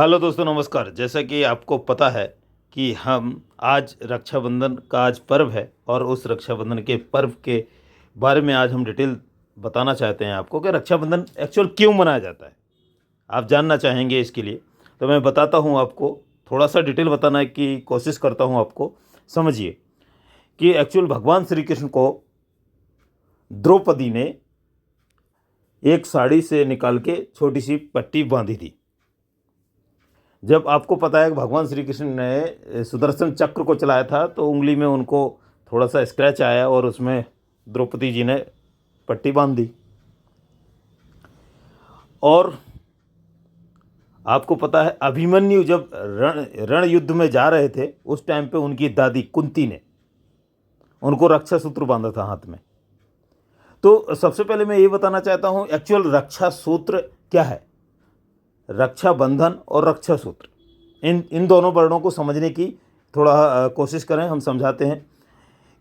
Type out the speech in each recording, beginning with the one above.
Hello दोस्तों, नमस्कार। जैसा कि आपको पता है कि हम आज रक्षाबंधन का आज पर्व है और उस रक्षाबंधन के पर्व के बारे में आज हम डिटेल बताना चाहते हैं आपको कि रक्षाबंधन एक्चुअल क्यों मनाया जाता है। आप जानना चाहेंगे इसके लिए, तो मैं बताता हूँ आपको। थोड़ा सा डिटेल बताने की कोशिश करता हूँ आपको। समझिए कि एक्चुअल भगवान श्री कृष्ण को द्रौपदी ने एक साड़ी से निकाल के छोटी सी पट्टी बांधी थी। जब आपको पता है कि भगवान श्री कृष्ण ने सुदर्शन चक्र को चलाया था तो उंगली में उनको थोड़ा सा स्क्रैच आया और उसमें द्रौपदी जी ने पट्टी बांध दी। और आपको पता है अभिमन्यु जब रण युद्ध में जा रहे थे उस टाइम पे उनकी दादी कुंती ने उनको रक्षा सूत्र बांधा था हाथ में। तो सबसे पहले मैं ये बताना चाहता हूँ एक्चुअल रक्षा सूत्र क्या है। रक्षा बंधन और रक्षा सूत्र, इन दोनों वर्णों को समझने की थोड़ा कोशिश करें। हम समझाते हैं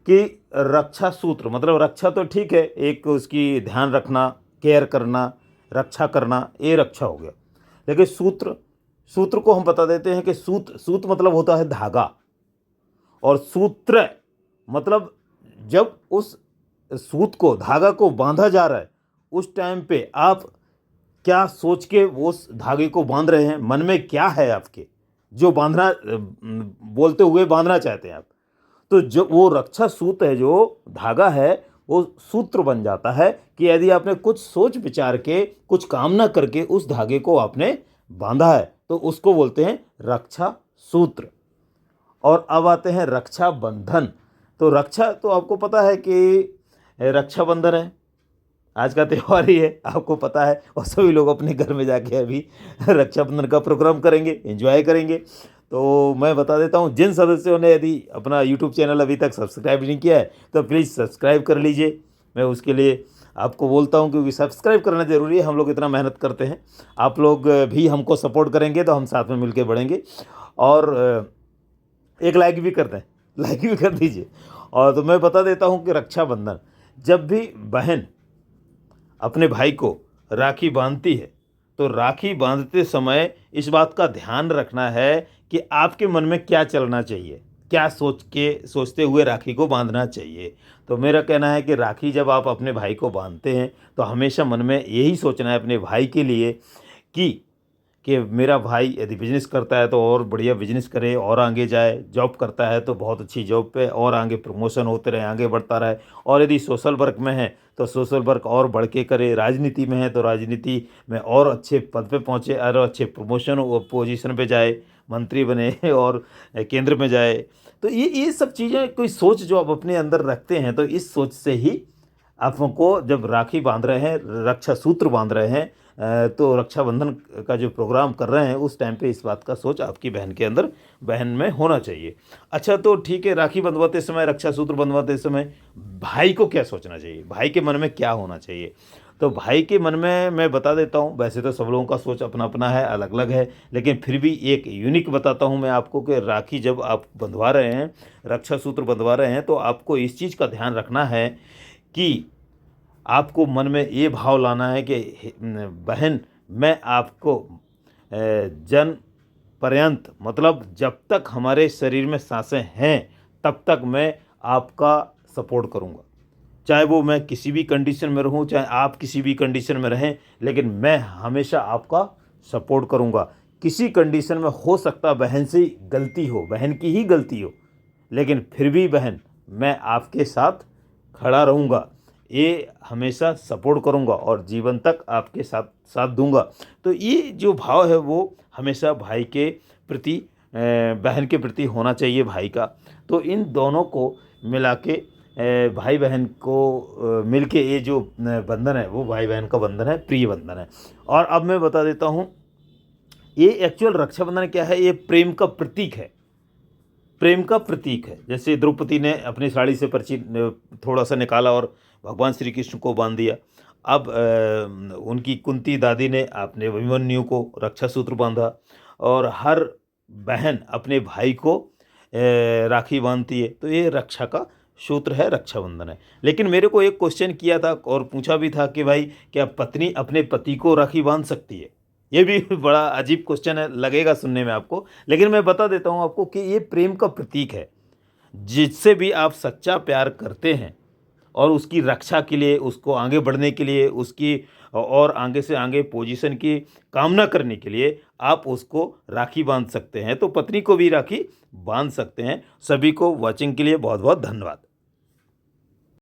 कि रक्षा सूत्र मतलब रक्षा तो ठीक है, एक उसकी ध्यान रखना, केयर करना, रक्षा करना, ये रक्षा हो गया। लेकिन सूत्र को हम बता देते हैं कि सूत मतलब होता है धागा, और सूत्र मतलब जब उस सूत को, धागा को बांधा जा रहा है उस टाइम पे आप क्या सोच के वो उस धागे को बांध रहे हैं, मन में क्या है आपके, जो बांधना बोलते हुए बांधना चाहते हैं आप। तो जो वो रक्षा सूत्र है, जो धागा है, वो सूत्र बन जाता है कि यदि आपने कुछ सोच विचार के, कुछ कामना करके उस धागे को आपने बांधा है तो उसको बोलते हैं रक्षा सूत्र। और अब आते हैं रक्षा बंधन। तो रक्षा तो आपको पता है कि रक्षाबंधन है, आज का त्यौहार ही है, आपको पता है। और सभी लोग अपने घर में जाके अभी रक्षाबंधन का प्रोग्राम करेंगे, एंजॉय करेंगे। तो मैं बता देता हूँ, जिन सदस्यों ने यदि अपना यूट्यूब चैनल अभी तक सब्सक्राइब नहीं किया है तो प्लीज़ सब्सक्राइब कर लीजिए। मैं उसके लिए आपको बोलता हूँ क्योंकि सब्सक्राइब करना ज़रूरी है। हम लोग इतना मेहनत करते हैं, आप लोग भी हमको सपोर्ट करेंगे तो हम साथ में मिल के बढ़ेंगे। और एक लाइक भी कर दें, लाइक भी कर दीजिए। और तो मैं बता देता हूँ कि रक्षाबंधन, जब भी बहन अपने भाई को राखी बांधती है तो राखी बांधते समय इस बात का ध्यान रखना है कि आपके मन में क्या चलना चाहिए, क्या सोचते हुए राखी को बांधना चाहिए। तो मेरा कहना है कि राखी जब आप अपने भाई को बांधते हैं तो हमेशा मन में यही सोचना है अपने भाई के लिए कि मेरा भाई यदि बिजनेस करता है तो और बढ़िया बिजनेस करे और आगे जाए, जॉब करता है तो बहुत अच्छी जॉब पे और आगे प्रमोशन होते रहे, आगे बढ़ता रहे। और यदि सोशल वर्क में है तो सोशल वर्क और बढ़ के करे, राजनीति में है तो राजनीति में और अच्छे पद पे पहुँचे और अच्छे प्रमोशन पोजीशन पे जाए, मंत्री बने और केंद्र में जाए। तो ये सब चीज़ें कोई सोच जो आप अपने अंदर रखते हैं, तो इस सोच से ही आपको जब राखी बांध रहे हैं, रक्षा सूत्र बांध रहे हैं, तो रक्षाबंधन का जो प्रोग्राम कर रहे हैं उस टाइम पे इस बात का सोच आपकी बहन के अंदर, बहन में होना चाहिए। अच्छा, तो ठीक है, राखी बंधवाते समय, रक्षा सूत्र बंधवाते समय भाई को क्या सोचना चाहिए, भाई के मन में क्या होना चाहिए। तो भाई के मन में मैं बता देता हूँ, वैसे तो सब लोगों का सोच अपना अपना है, अलग अलग है, लेकिन फिर भी एक यूनिक बताता हूँ मैं आपको कि राखी जब आप बंधवा रहे हैं, रक्षा सूत्र बंधवा रहे हैं, तो आपको इस चीज़ का ध्यान रखना है कि आपको मन में ये भाव लाना है कि बहन, मैं आपको जन पर्यंत मतलब जब तक हमारे शरीर में सांसें हैं तब तक मैं आपका सपोर्ट करूंगा, चाहे वो मैं किसी भी कंडीशन में रहूं, चाहे आप किसी भी कंडीशन में रहें, लेकिन मैं हमेशा आपका सपोर्ट करूंगा। किसी कंडीशन में हो सकता बहन से गलती हो, बहन की ही गलती हो, लेकिन फिर भी बहन मैं आपके साथ खड़ा रहूँगा, ये हमेशा सपोर्ट करूँगा और जीवन तक आपके साथ साथ दूंगा। तो ये जो भाव है वो हमेशा भाई के प्रति, बहन के प्रति होना चाहिए भाई का। तो इन दोनों को मिला के भाई बहन को मिल के ये जो बंधन है वो भाई बहन का बंधन है, प्रिय बंधन है। और अब मैं बता देता हूँ, ये एक्चुअल रक्षाबंधन क्या है, ये प्रेम का प्रतीक है, प्रेम का प्रतीक है। जैसे द्रौपदी ने अपनी साड़ी से पर्ची थोड़ा सा निकाला और भगवान श्री कृष्ण को बांध दिया। अब उनकी कुंती दादी ने अपने अभिमन्यु को रक्षा सूत्र बांधा। और हर बहन अपने भाई को राखी बांधती है, तो ये रक्षा का सूत्र है, रक्षाबंधन है। लेकिन मेरे को एक क्वेश्चन किया था और पूछा भी था कि भाई क्या पत्नी अपने पति को राखी बांध सकती है। ये भी बड़ा अजीब क्वेश्चन है, लगेगा सुनने में आपको, लेकिन मैं बता देता हूँ आपको कि ये प्रेम का प्रतीक है। जिससे भी आप सच्चा प्यार करते हैं और उसकी रक्षा के लिए, उसको आगे बढ़ने के लिए, उसकी और आगे से आगे पोजीशन की कामना करने के लिए आप उसको राखी बांध सकते हैं। तो पत्नी को भी राखी बांध सकते हैं। सभी को वॉचिंग के लिए बहुत बहुत धन्यवाद।